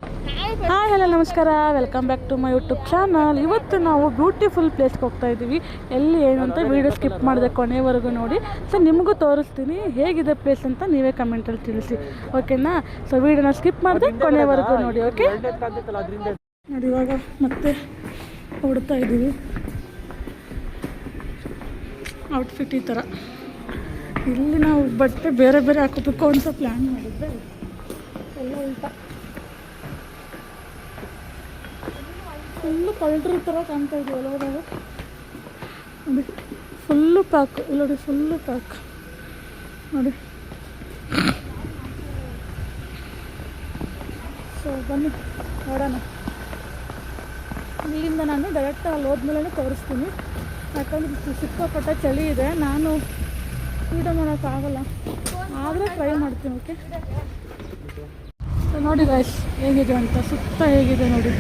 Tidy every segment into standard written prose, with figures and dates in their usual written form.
Hi hello ನಮಸ್ಕಾರ, welcome back to my YouTube channel. ಇವತ್ತು ನಾವು ಬ್ಯೂಟಿಫುಲ್ ಪ್ಲೇಸ್ಗೆ ಹೋಗ್ತಾ ಇದ್ದೀವಿ. ಎಲ್ಲಿ ಏನು ಅಂತ ವೀಡಿಯೋ ಸ್ಕಿಪ್ ಮಾಡಿದೆ ಕೊನೆವರೆಗೂ ನೋಡಿ. ಸೊ ನಿಮಗೂ ತೋರಿಸ್ತೀನಿ ಹೇಗಿದೆ ಪ್ಲೇಸ್ ಅಂತ, ನೀವೇ ಕಮೆಂಟಲ್ಲಿ ತಿಳಿಸಿ, ಓಕೆನಾ? ಸೊ ವೀಡಿಯೋನ ಸ್ಕಿಪ್ ಮಾಡಿದೆ ಕೊನೆವರೆಗೂ ನೋಡಿ, ಓಕೆ? ನೋಡಿ ಇವಾಗ ಮತ್ತೆ ಹೊಡ್ತಾ ಇದ್ದೀವಿ. ಔಟ್ಫಿಟ್ ಈ ಥರ. ಇಲ್ಲಿ ನಾವು ಬಟ್ಟೆ ಬೇರೆ ಬೇರೆ ಹಾಕೋಬೇಕು ಅಂತ ಪ್ಲ್ಯಾನ್ ಮಾಡಿದ್ದೆ, ಎಲ್ಲ ಉಲ್ಟಾ. ಫುಲ್ಲು ಪೌಡ್ರ್ ಥರ ಕಾಣ್ತಾ ಇದೆಯಲ್ಲ ಹೋದಾಗ. ನೋಡಿ ಫುಲ್ಲು ಪ್ಯಾಕ್, ಇಲ್ಲ ನೋಡಿ ಫುಲ್ಲು ಪ್ಯಾಕ್ ನೋಡಿ. ಸೊ ಬನ್ನಿ ನೋಡೋಣ. ಇಲ್ಲಿಂದ ನಾನು ಡೈರೆಕ್ಟ್ ಅಲ್ಲಿ ಹೋದ್ಮೇಲೆ ತೋರಿಸ್ತೀನಿ, ಯಾಕಂದರೆ ಸಿಕ್ಕಾಪಟ್ಟೆ ಚಳಿ ಇದೆ. ನಾನು ವೀಡಿಯೋ ಮಾಡೋಕ್ಕಾಗಲ್ಲ, ಆದರೆ ಟ್ರೈ ಮಾಡ್ತೀನಿ, ಓಕೆ? ಸೊ ನೋಡಿ ಗೈಸ್ ಹೇಗಿದೆ ಅಂತ, ಸುತ್ತ ಹೇಗಿದೆ ನೋಡಿ.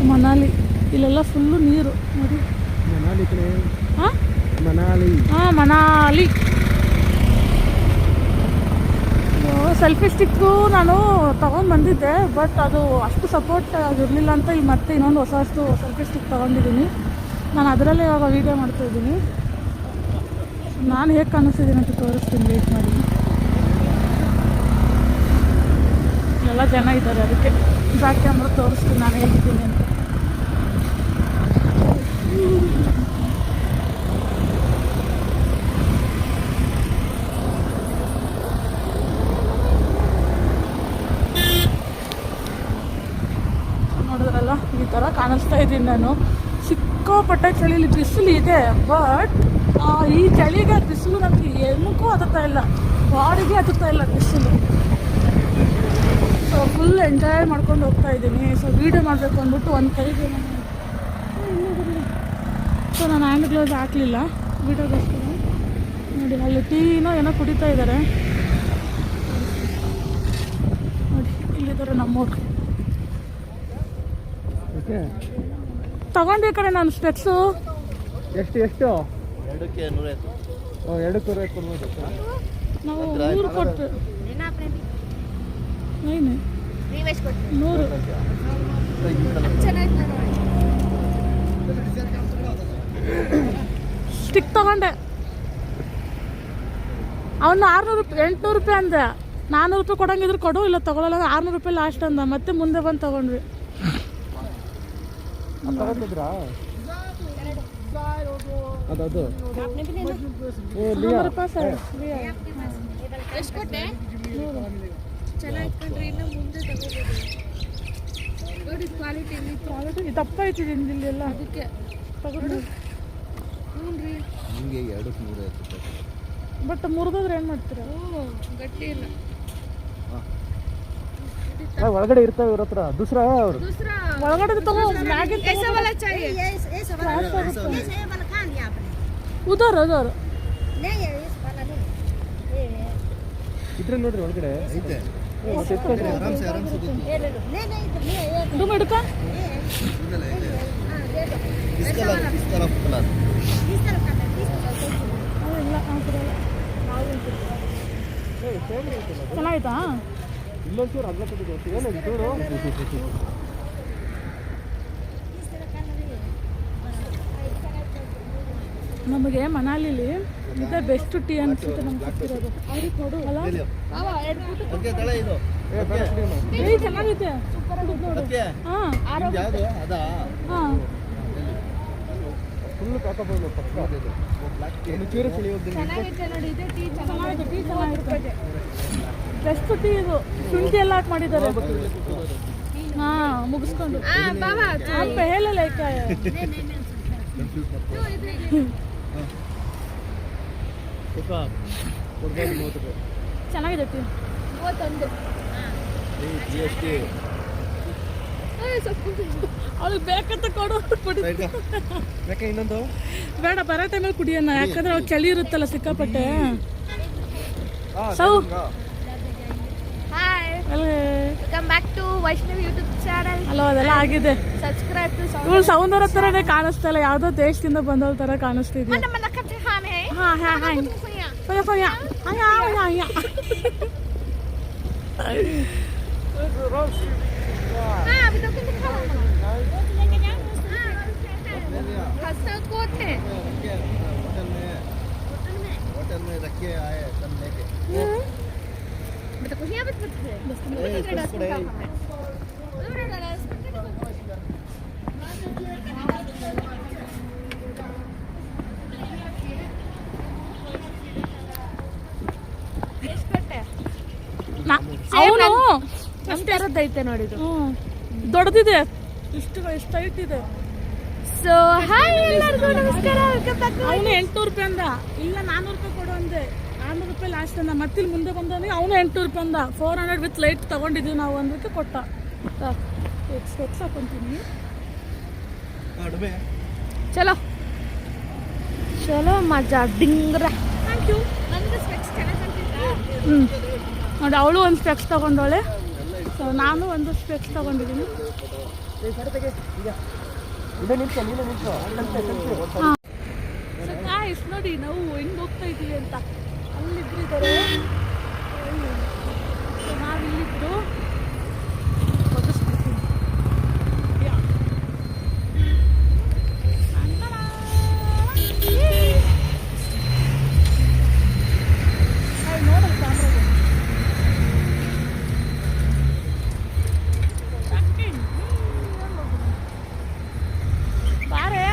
ಮನಾಲಿ, ಇಲ್ಲೆಲ್ಲ ಫುಲ್ಲು ನೀರು ನೋಡಿ. ಹಾಂ ಮನಾಲಿ. ಸೆಲ್ಫಿ ಸ್ಟಿಕ್ಕು ನಾನು ತೊಗೊಂಡು ಬಂದಿದ್ದೆ, ಬಟ್ ಅದು ಅಷ್ಟು ಸಪೋರ್ಟ್ ಆಗಿರಲಿಲ್ಲ ಅಂತ ಇಲ್ಲಿ ಮತ್ತೆ ಇನ್ನೊಂದು ಹೊಸಷ್ಟು ಸೆಲ್ಫಿ ಸ್ಟಿಕ್ ತೊಗೊಂಡಿದ್ದೀನಿ. ನಾನು ಅದರಲ್ಲೇ ಇವಾಗ ವೀಡಿಯೋ ಮಾಡ್ತಾಯಿದ್ದೀನಿ. ನಾನು ಹೇಗೆ ಕಾಣಿಸ್ತಿದ್ದೀನಿ ಅಂತ ತೋರಿಸ್ತೀನಿ, ವೇಟ್ ಮಾಡಿ. ಎಲ್ಲ ಜನ ಇದ್ದಾರೆ, ಅದಕ್ಕೆ ಬ್ಯಾಕ್ ಕ್ಯಾಮ್ರಾ ತೋರಿಸ್ತೀನಿ ನಾನು ಹೇಗಿದ್ದೀನಿ ಅಂತ. ನೋಡಿದ್ರಲ್ಲ, ಈ ಥರ ಕಾಣಿಸ್ತಾ ಇದ್ದೀನಿ ನಾನು. ಸಿಕ್ಕಾಪಟ್ಟೆ ಚಳಿಲಿ ಬಿಸಿಲು ಇದೆ, ಬಟ್ ಈ ಚಳಿಗೆ ಬಿಸಿಲು ನನಗೆ ಏನಕ್ಕೂ ಹತ್ತುತ್ತಾ ಇಲ್ಲ, ಬಾಡಿಗೆ ಹತ್ತುತ್ತಾ ಇಲ್ಲ ಬಿಸಿಲು. ಸೊ ಫುಲ್ ಎಂಜಾಯ್ ಮಾಡ್ಕೊಂಡು ಹೋಗ್ತಾ ಇದ್ದೀನಿ. ಸೊ ವೀಡಿಯೋ ಮಾಡಬೇಕು ಅಂದ್ಬಿಟ್ಟು ಒಂದು ಕೈಗೆ ಸೊ ನಾನು ಹ್ಯಾಂಡ್ ಗ್ಲೌಸ್ ಹಾಕಲಿಲ್ಲ ವೀಡಿಯೋಗೋಸ್ಕರ. ನೋಡಿ ಅಲ್ಲಿ ಟೀನೋ ಏನೋ ಕುಡಿತಾ ಇದ್ದಾರೆ ನೋಡಿ. ಇಲ್ಲಿದ್ದಾರೆ ನಮ್ಮವ್ರು. ತಗೊಂಡು ಈ ಕಡೆ ನಾನು ಸ್ಪೆಕ್ಸು ಎಷ್ಟು ಎರಡಕ್ಕೆ 150 ನಾವು 100 ಕೊಟ್ಟು 100. ಸ್ಟಿಕ್ ತಗೊಂಡೆ, ಅವನು 800 ರೂಪಾಯಿ ಅಂದೆ. 400 ರೂಪಾಯಿ ಕೊಡಂಗಿದ್ರು ಕೊಡು, ಇಲ್ಲ ತಗೊಳ್ಳಲ್ಲ. 600 ರೂಪಾಯಿ ಲಾಸ್ಟ್ ಅಂದ, ಮತ್ತೆ ಮುಂದೆ ಬಂದು ತಗೊಂಡ್ವಿ. ಅದು ಕ್ವಾಲಿಟಿ ದಪ್ಪ ಐತಿ ಇಲ್ಲೆಲ್ಲ, ಅದಕ್ಕೆ ತಗೊಂಡು. ಬಟ್ ಮುರಿದೋದ್ರೆ ಏನು ಮಾಡ್ತೀರಾ? ಗಟ್ಟಿ ಇಲ್ಲ, ಒಳಗಡೆ ಇರ್ತಾವೆ ಇವ್ರ ಹತ್ರ. ದೂಸರಾ ಅವರು ಒಳಗಡೆ ತಗೋ. ಉದಾರ ಇದ್ರೆ ನೋಡ್ರಿ ಒಳಗಡೆ ಐತೆ. तुम हिड़का ಚೆನ್ನಾಗಿತ್ತಾ? ಇಲ್ಲೊಂಚೂರು ಅಗ್ಲ ಕಟ್ಟಿದ್ದು ನಮಗೆ ಮನಾಲಿಲಿ ಇದೇ ಬೆಸ್ಟ್ ಟೀ ಅನ್ಸುತ್ತೆ ನಮ್ಗೆ ಸಿಕ್ಕಿರೋದು. ಅವ್ರಿಗೆ ಕೊಡು ಅಲ್ಲ, ಚೆನ್ನಾಗೈತೆ. ಹಾಂ ಫುಲ್ ಕಾಕಬಹುದು ಬೆಸ್ಟ್ ಟೀ ಇದು. ಶುಂಠಿ ಎಲ್ಲ ಹಾಕಿ ಮಾಡಿದ್ದಾರೆ. ಹಾಂ ಮುಗಿಸ್ಕೊಂಡು ಹೇಳಲ್ಲ ಚೆನ್ನಾಗಿದೆ ಟೀ. ಅವ್ಳಿಗೆ ಬೇಕಂತ ಕೊಡು, ಇನ್ನೊಂದು ಬೇಡ, ಬರೋ ಟೈಮಲ್ಲಿ ಕುಡಿಯೋಣ. ಯಾಕಂದ್ರೆ ಅವ್ರು ಚಳಿ ಇರುತ್ತಲ್ಲ ಸಿಕ್ಕಾಪಟ್ಟೆ. So welcome back to Vaishnavi YouTube channel. ಅಲ್ಲ ಅದೆಲ್ಲ ಆಗಿದೆ. ಸಬ್ಸ್ಕ್ರೈಬ್ ಟು ಇವಳು ಸೌಂದರ್ಯ ಥರನೇ ಕಾಣಿಸ್ತಾ ಇಲ್ಲ, ಯಾವುದೋ ದೇಶದಿಂದ ಬಂದವ್ರ ಥರ ಕಾಣಿಸ್ತಿದ್ವಿ. ಮತ್ತೆ ಖುಷಿ ಆಗುತ್ತೆ ಅವನು ಐತೆ ನೋಡಿದು. ದೊಡ್ಡದಿದೆ, ಇಷ್ಟು ಹೈಟ್ ಇದೆ. ಸೊ ಹಾಯ್ ಎಲ್ಲರಿಗೂ ನಮಸ್ಕಾರ. ಅವನು 800 ರೂಪಾಯಿ ಅಂದ, ಇಲ್ಲ 400 ರೂಪಾಯಿ ಕೊಡು ಅಂದೆ. 400 ರೂಪಾಯಿ ಲಾಸ್ಟ್ ಅಂದ. ಮತ್ತಿಲ್ಲಿ ಮುಂದೆ ಬಂದವನಿಗೆ ಅವನು 800 ರೂಪಾಯಿ ಅಂದ. 400 ವಿತ್ ಲೈಟ್ ತಗೊಂಡಿದ್ದೀವಿ ನಾವು ಅಂದ್ಬಿಟ್ಟು ಕೊಟ್ಟ. ಸ್ಪೆಕ್ಸ್ ಹಾಕೊಂತೀನಿ. ಚಲೋ ಚಲೋ ಮಜಾ ಡಿಂಗ್ರ. Thank you. ನಂದು ಸ್ಪೆಕ್ಸ್ ಚೆನ್ನಾಗಿ ಕಾಣ್ತಿದ್ದ. ನೋಡಿ, ಅವಳು ಒಂದು ಸ್ಪೆಕ್ಸ್ ತಗೊಂಡವಳೆ, ಸೊ ನಾನು ಒಂದು ಸ್ಪೆಕ್ಸ್ ತಗೊಂಡಿದ್ದೀನಿ. ಸೊ ಗಾಯ್ಸ್ ನೋಡಿ, ನಾವು ಹೆಂಗೆ ಹೋಗ್ತಾ ಇದ್ದೀವಿ ಅಂತ. ಅಲ್ಲಿಬ್ರು ಇದ್ದಾರೆ, ನಾವಿಲ್ಲಿಬ್ರು ಒದಿಸ್ಬಿಡ್ತೀನಿ. ನೋಡಲ್ಲ ಕ್ಯಾಮ್ರಾಗೆ. ಬಾರೆ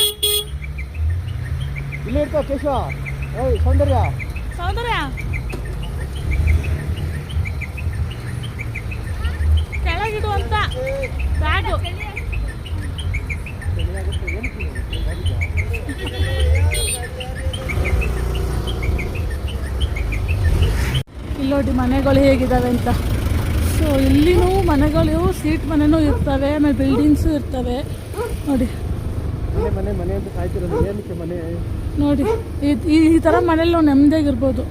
ಇಲ್ಲೇ ಇರ್ತಾವ ಕೇಶವ. ಏಯ್ ಸೌಂದರ್ಯ, ಸೌಂದರ್ಯ ಕೆಳಗಿಡು ಅಂತ ಬ್ಯಾಗು. ಇಲ್ಲಿ ನೋಡಿ ಮನೆಗಳು ಹೇಗಿದ್ದಾವೆ ಅಂತ. ಸೊ ಇಲ್ಲಿನೂ ಮನೆಗಳು, ಸೀಟ್ ಮನೆನೂ ಇರ್ತವೆ, ಆಮೇಲೆ ಬಿಲ್ಡಿಂಗ್ಸು ಇರ್ತವೆ. ನೋಡಿ ಮನೆ ಮನೆ ಅಂತ ಕಾಯ್ತಿರೋದು ಏನಕ್ಕೆ ಮನೆ? ನೋಡಿ, ಈ ಥರ ಮನೇಲಿ ನಾವು ನೆಮ್ಮದಿಯಾಗಿರ್ಬೋದು.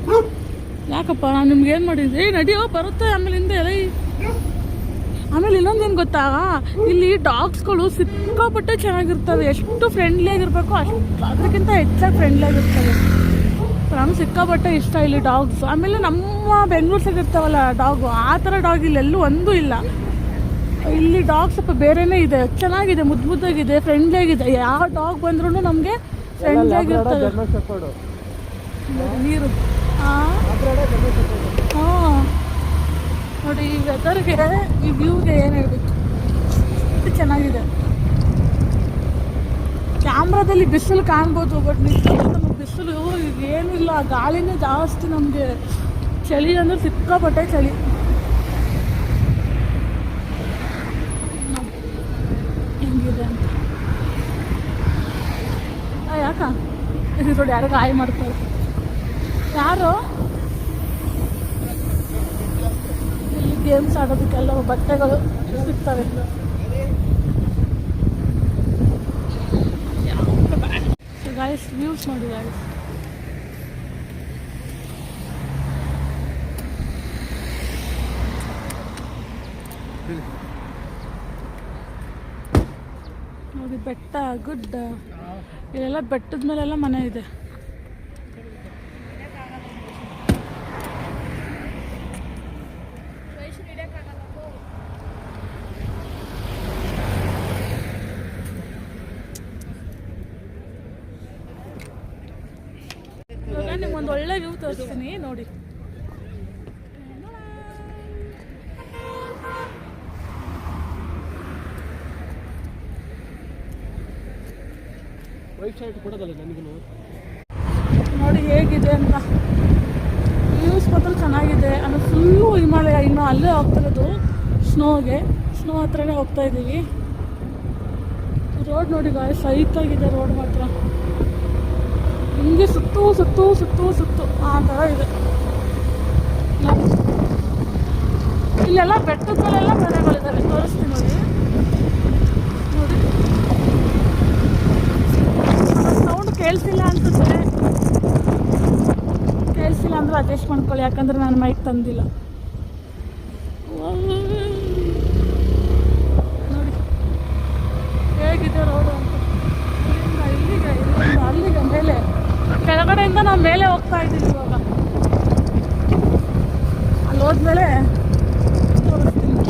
ಯಾಕಪ್ಪ ನಾನು ನಿಮ್ಗೆ ಏನು ಮಾಡಿದ್ದೆ, ನಡಿಯೋ ಬರುತ್ತೆ ಆಮೇಲೆ ಹಿಂದೆ ಎಲ್ಲ. ಆಮೇಲೆ ಇನ್ನೊಂದೇನು ಗೊತ್ತಾ, ಇಲ್ಲಿ ಡಾಗ್ಸ್ಗಳು ಸಿಕ್ಕಾಪಟ್ಟೆ ಚೆನ್ನಾಗಿರ್ತವೆ. ಎಷ್ಟು ಫ್ರೆಂಡ್ಲಿ ಆಗಿರ್ಬೇಕು ಅಷ್ಟು, ಅದಕ್ಕಿಂತ ಹೆಚ್ಚಾಗಿ ಫ್ರೆಂಡ್ಲಿ ಆಗಿರ್ತವೆ. ನನಗೆ ಸಿಕ್ಕಾಪಟ್ಟೆ ಇಷ್ಟ ಇಲ್ಲಿ ಡಾಗ್ಸ್. ಆಮೇಲೆ ನಮ್ಮ ಬೆಂಗಳೂರು ಸೈಡ್ ಇರ್ತಾವಲ್ಲ ಡಾಗು, ಆ ಥರ ಡಾಗ್ ಇಲ್ಲೆಲ್ಲೂ ಒಂದೂ ಇಲ್ಲ. ಇಲ್ಲಿ ಡಾಗ್ ಸ್ವಲ್ಪ ಬೇರೆನೇ ಇದೆ, ಚೆನ್ನಾಗಿದೆ, ಮುದ್ದು ಮುದ್ದಾಗಿದೆ, ಫ್ರೆಂಡ್ಲಿ ಆಗಿದೆ. ಯಾವ ಡಾಗ್ ಬಂದ್ರೂ ನಮಗೆ ಫ್ರೆಂಡ್ಲಿ ಆಗಿರ್ತದೆ. ನೀರು ಹಾಂ ನೋಡಿ, ಈ ವೆದರ್ಗೆ, ಈ ವ್ಯೂಗೆ ಏನು ಹೇಳಬೇಕು, ಇದು ಚೆನ್ನಾಗಿದೆ. ಕ್ಯಾಮ್ರಾದಲ್ಲಿ ಬಿಸಿಲು ಕಾಣ್ಬೋದು, ಬಟ್ ನಿಜವಾಗ್ಲೂ ನಮಗೆ ಬಿಸಿಲು ಏನೂ ಇಲ್ಲ, ಗಾಳಿನೇ ಜಾಸ್ತಿ. ನಮಗೆ ಚಳಿ ಅಂದರೆ ಸಿಕ್ಕಾಪಟ್ಟೆ ಚಳಿ. ಹೆಂಗಿದೆ ಅಂತ ಯಾಕ ನೋಡಿ, ಯಾರೋ ಗಾಯ ಮಾಡ್ತಾರೆ. ಯಾರು ಇಲ್ಲಿ ಗೇಮ್ಸ್ ಆಡೋದಕ್ಕೆಲ್ಲ ಬಟ್ಟೆಗಳು ಸಿಗ್ತವೆ. ಗಾಯ್ಸ್ ವ್ಯೂಸ್ ನೋಡಿ ಗಾಯ್ಸ್. ನೋಡಿ ಬೆಟ್ಟ, ಗುಡ್ಡ, ಇಲ್ಲೆಲ್ಲ ಬೆಟ್ಟದ ಮೇಲೆಲ್ಲ ಮನೆ ಇದೆ. ಇವಾಗ ನಿಮ್ಗೊಂದು ಒಳ್ಳೆ ವ್ಯೂ ತೋರಿಸ್ತೀನಿ ನೋಡಿ. ವೈಟ್ ಶರ್ಟ್ ಕೊಡೋದಲ್ಲ ನನಗೂ. ನೋಡಿ ಹೇಗಿದೆ ಅಂತ. ವ್ಯೂಸ್ ಮಾತ್ರ ಚೆನ್ನಾಗಿದೆ. ಆಮೇಲೆ ಫುಲ್ಲು ಹಿಮಾಲಯ, ಇನ್ನು ಅಲ್ಲೇ ಹೋಗ್ತಿರೋದು ಸ್ನೋಗೆ. ಸ್ನೋ ಹತ್ರನೇ ಹೋಗ್ತಾ ಇದ್ದೀವಿ. ರೋಡ್ ನೋಡಿ ಗಾಯ, ಸೈಕಾಗಿದೆ ರೋಡ್ ಮಾತ್ರ. ಹಿಂಗೆ ಸುತ್ತು ಸುತ್ತು ಸುತ್ತು ಸುತ್ತು ಆ ಥರ ಇದೆ. ಇಲ್ಲೆಲ್ಲ ಬೆಟ್ಟದ ಮೇಲೆಲ್ಲ ಮನೆಗಳಿದ್ದಾವೆ, ತೋರಿಸ್ತೀನಿ ನೋಡಿ. ನೋಡಿ ಸೌಂಡ್ ಕೇಳಿಸಿಲ್ಲ ಅನ್ಸುತ್ತೆ. ಕೇಳಿಸಿಲ್ಲ ಅಂದರೆ ಅಡ್ಜಸ್ಟ್ ಮಾಡ್ಕೊಳ್ಳಿ, ಯಾಕಂದರೆ ನಾನು ಮೈಕ್ ತಂದಿಲ್ಲ. ನೋಡಿ ಹೇಗಿದೆ ರೋಡು ಅಂತ. ಇಲ್ಲಿಂದ ಇಲ್ಲಿಗೆ, ಇಲ್ಲಿಂದ ಅಲ್ಲಿಗೆ ಮೇಲೆ, ಕೆಳಗಡೆಯಿಂದ ನಾವು ಮೇಲೆ ಹೋಗ್ತಾ ಇದ್ದೀವಿ ಇವಾಗ. ಅಲ್ಲಿ ಹೋದ್ಮೇಲೆ ತೋರಿಸ್ತೀನಿ.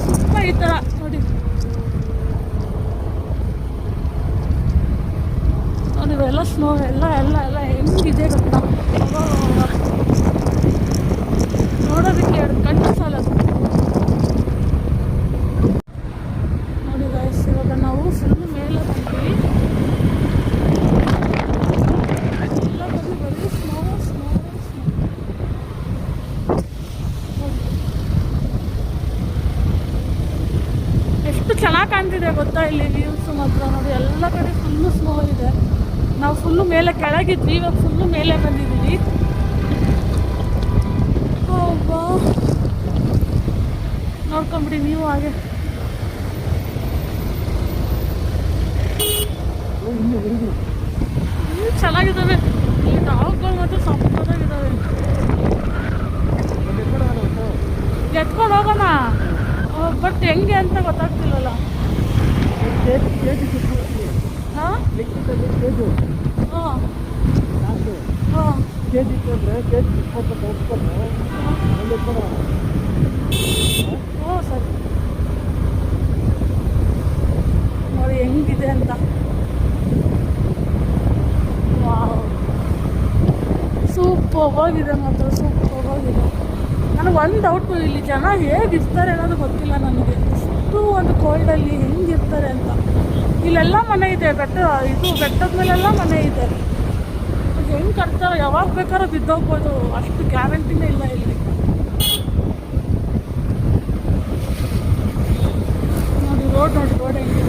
ಸುತ್ತ ಈ ಥರ ನೋಡಿ. ನೋಡೋದಕ್ಕೆ ಎರಡು ಕಣ್ಣು ಸಾಲದು. ನೋಡಿ ಗೈಸ್, ಇವಾಗ ನಾವು ಫುಲ್ ಮೇಲೆ ಬಂದ್ವಿ. ಎಲ್ಲ ಬರೀ ಸ್ನೋ ಸ್ನೋ ಸ್ನೋ. ಎಷ್ಟು ಚೆನ್ನಾಗಿ ಕಾಣ್ತಿದೆ ಗೊತ್ತಾ ಇಲ್ಲಿ ವ್ಯೂಸ್ ಮಾತ್ರ. ನೋಡಿ ಎಲ್ಲ ಕಡೆ ಫುಲ್ಲು ಸ್ನೋ ಇದೆ. ನಾವು ಫುಲ್ಲು ಮೇಲೆ ಕೆಳಗಿದ್ವಿ, ಇವಾಗ ಫುಲ್ಲು ಮೇಲೆ ಬಂದಿದ್ದೀವಿ. ನೋಡ್ಕೊಂಬಿಡಿ ನೀವು ಹಾಗೆ. ಚೆನ್ನಾಗಿದ್ದಾವೆ ಇಲ್ಲಿ ಡಾಗ್ಗಳು ಮಾತ್ರ ಸಕ್ಕತ್ತಾಗಿದ್ದಾವೆ. ಎತ್ಕೊಂಡು ಹೋಗೋಣ, ಬಟ್ ಹೆಂಗೆ ಅಂತ ಗೊತ್ತಾಗ್ತಿಲ್ಲಲ್ಲ. ಹಾಂ ಹಾಂ ಹಾಂ ಓ ಸರಿ. ನೋಡಿ ಹೆಂಗಿದೆ ಅಂತ. ವಾವ್, ಸೂಪರ್ವಾಗಿದೆ ಮಾತ್ರ, ಸೂಪರ್ವಾಗಿದೆ. ನನಗೆ ಒಂದು ಡೌಟು, ಇಲ್ಲಿ ಜನ ಹೇಗಿರ್ತಾರೆ ಅನ್ನೋದು ಗೊತ್ತಿಲ್ಲ ನನಗೆ. ಇಷ್ಟು ಒಂದು ಕೋಲ್ಡಲ್ಲಿ ಹೆಂಗಿರ್ತಾರೆ ಅಂತ. ಇಲ್ಲೆಲ್ಲ ಮನೆ ಇದೆ, ಬೆಟ್ಟದ ಮೇಲೆಲ್ಲ ಮನೆ ಇದೆ. ಹೆಂಗೆ ಕಟ್ತಾರೆ, ಯಾವಾಗ ಬೇಕಾದ್ರೂ ಬಿದ್ದೋಗ್ಬೋದು, ಅಷ್ಟು ಗ್ಯಾರಂಟಿನೇ ಇಲ್ಲ ಇಲ್ಲಿ. ನೋಡಿ ರೋಡ್ ಹೆಂಗಿದೆ.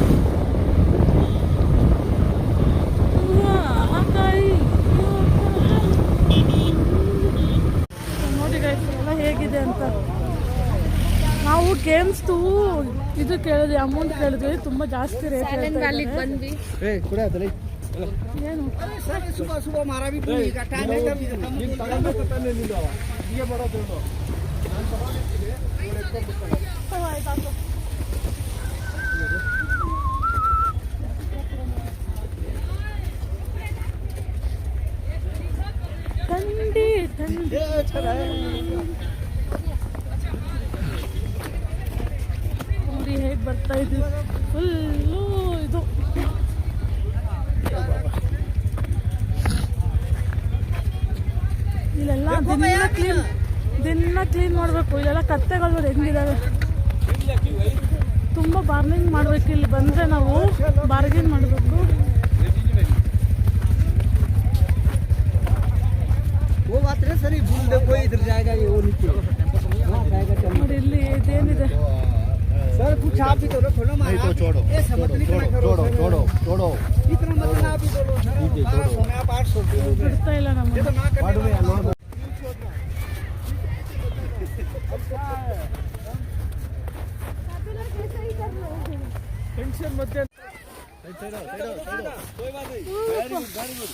ನೋಡಿ ಗೈಸ್ ಎಲ್ಲ ಹೇಗಿದೆ ಅಂತ. ನಾವು ಗೇಮ್ಸ್ದು ಇದು ಕೇಳಿದ್ವಿ, ಅಮೌಂಟ್ ಕೇಳಿದ್ವಿ, ತುಂಬ ಜಾಸ್ತಿ ರೇಟ್ ಬಂದ್ವಿ. ಏನು ಆಯ್ತಾಯ್ತು. ನೋಡಿ ಹೇಗೆ ಬರ್ತಾ ಇದ್ವಿ, ಫುಲ್ಲು ಇದು. ಇಲ್ಲೆಲ್ಲ ದಿನ ಕ್ಲೀನ್ ಮಾಡಬೇಕು. ಇಲ್ಲೆಲ್ಲ ಕತ್ತೆಗಳು ನೋಡಿ ಹೆಂಗಿದಾವೆ. ತುಂಬ ಬಾರ್ನಿಂಗ್ ಮಾಡಬೇಕು. ಇಲ್ಲಿ ಬಂದರೆ ನಾವು ಬಾರ್ಗಿನ್ ಮಾಡಬೇಕು. ನೋಡಿ ಇಲ್ಲಿ ಇದೇನಿದೆ. सर कुछ आप भी तो खोलो नहीं तो छोड़ो छोड़ो छोड़ो इतना मत ना भी बोलो सर सोना 800 ಬಿಡ್ತಾ ಇಲ್ಲ ನಮ್ಮ. ये तो ना करने वाला टेंशन मत ले कोई बात नहीं वेरी गुड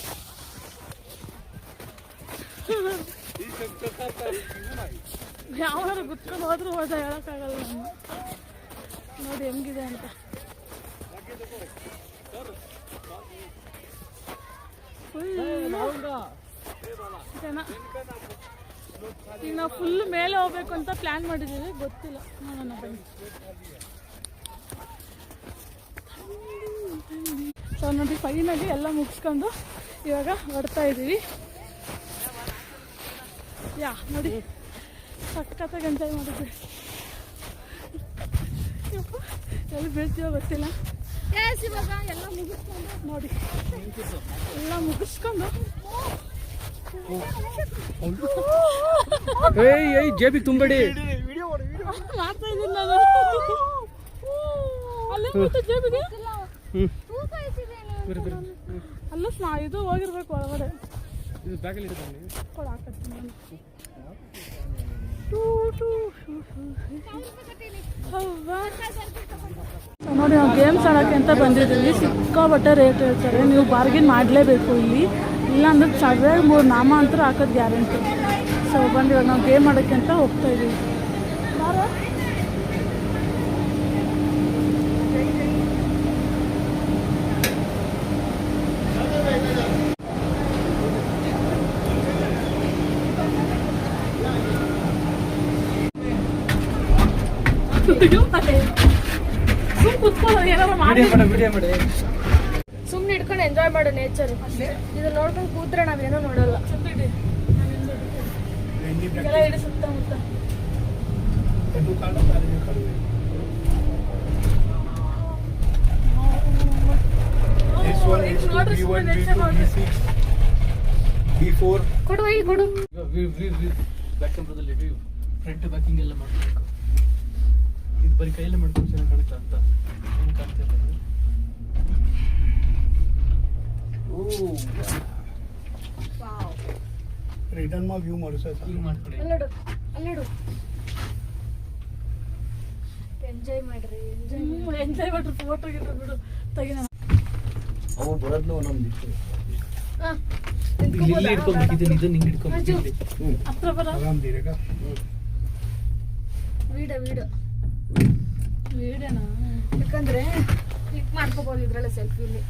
ಯಾವಾರು ಗುತ್ಕೊಂಡು ಹೋದ್ರೂ ಹೇಳೋಕ್ಕಾಗಲ್ಲ ನಮ್ಮ. ನೋಡಿ ಹೆಂಗಿದೆ ಅಂತ. ಜನ ಈಗ ನಾವು ಫುಲ್ ಮೇಲೆ ಹೋಗ್ಬೇಕು ಅಂತ ಪ್ಲ್ಯಾನ್ ಮಾಡಿದ್ದೀವಿ, ಗೊತ್ತಿಲ್ಲ, ನೋಡೋಣ ಬನ್ನಿ. ಸೊ ನೋಡಿ ಫೈನಲಿ ಎಲ್ಲ ಮುಗಿಸ್ಕೊಂಡು ಇವಾಗ ಹೊಡ್ತಾ ಇದ್ದೀವಿ. ನೋಡಿ ಸಕ್ಕತ್ತಾಗಿ ಎಂಜಾಯ್ ಮಾಡಿದ್ವಿ. ಎಲ್ಲಿ ಬೀಳ್ತೀವೋ ಗೊತ್ತಿಲ್ಲ. ಇವಾಗ ಎಲ್ಲ ಮುಗಿಸ್ಕೊಂಡು ನೋಡಿ ಎಲ್ಲ ಮುಗಿಸ್ಕೊಂಡು ಜೇಬಿ ತುಂಬಡಿ ಮಾಡ್ತಾ ಇದ್ದೀನಿ ನಾನು. ಅಲ್ಲೇ ಜೇಬಿಗೆ ಅಲ್ಲ ಇದು ಹೋಗಿರ್ಬೇಕು ಒಳಗಡೆ. ನೋಡಿ ನಾವು ಗೇಮ್ಸ್ ಆಡೋಕ್ಕೆ ಅಂತ ಬಂದಿದ್ದೀವಿ. ಸಿಕ್ಕಾಪಟ್ಟೆ ರೇಟ್ ಹೇಳ್ತಾರೆ, ನೀವು ಬಾರ್ಗಿನ್ ಮಾಡಲೇಬೇಕು ಇಲ್ಲಿ, ಇಲ್ಲಾಂದ್ರೆ ಸರಿಯಾಗಿ 3 ನಾಮ ಅಂತೂ ಹಾಕೋದು ಗ್ಯಾರಂಟಿ. ಸೊ ಬಂದು ಇವಾಗ ನಾವು ಗೇಮ್ ಆಡೋಕ್ಕೆ ಅಂತ ಹೋಗ್ತಾ ಇದ್ದೀವಿ. ಸುಮ್ಮನೆ ಹಿಡ್ಕೊಂಡು ಎಂಜಾಯ್ ಮಾಡು ನೇಚರ್. ಇದು ನೋಡ್ಕೊಂಡು ಕೂತ್ರೆ ನಾವೇನೋ ನೋಡಲ್ಲ. ಎಲ್ಲ ಇಡೀ ಸುತ್ತಮುತ್ತ ನೋಡ್ರಿ ಸುಮ್ಮನೆ ನೆಚ್ಚೆ ನೋಡ್ರಿ. B4 ಕೊಡು ಇಲ್ಲಿ ಕೊಡು. ಬ್ಯಾಕ್ ಕ್ಯಾಮ್ರಾದಲ್ಲಿ ಫ್ರಂಟ್ ಬ್ಯಾಕಿಂಗ್ ಎಲ್ಲ ಮಾಡಬೇಕು. ಇದು ಬರೀ ಕೈಯಲ್ಲೇ ಮಾಡ್ಕೊಂಡು ಚೆನ್ನಾಗಿ ಕಾಣುತ್ತಾ ಅಂತ ಏನು ಕಾಣ್ತಾ ಇಲ್ಲ. ರಿಟರ್ನ್ ಮಾ ವ್ಯೂ ಮಾಡು ಸರ್ ಈಗ ಮಾಡ್ಕೊಳ್ಳಿ. ಅಲ್ಲಿಡು ಅಲ್ಲಿಡು. ಎಂಜಾಯ್ ಮಾಡ್ರಿ ಎಂಜಾಯ್ ಮಾಡ್ರಿ ಫೋಟೋ ಗಿಟ್ಟು ಬಿಡು ತೆಗಿನ. ಅವು ಬರೋದ್ನ ಒಂದೊಂದು ಇಲ್ಲಿ ಇಟ್ಕೊಂಡ್ಬಿಟ್ಟಿದ್ದೀನಿ, ಇದನ್ನ ಹಿಂಗೆ ಇಟ್ಕೊಂಡ್ಬಿಟ್ಟಿದ್ದೀನಿ. ಹತ್ರ ಬರ ಆರಾಮ್ ದೀರೇಗ ವಿಡಿಯೋ ವಿಡಿಯೋ ವಿಡಿಯೋನಾ ಯಾಕಂದ್ರೆ ಕ್ಲಿಕ್ ಮಾಡ್ಕೋಬಹುದು ಇದ್ರಲ್ಲ ಸೆಲ್ಫಿಲಿ.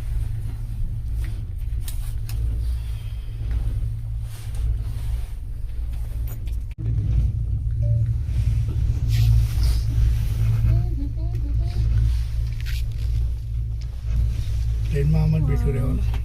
ट्रेन में अमल बैठे रहे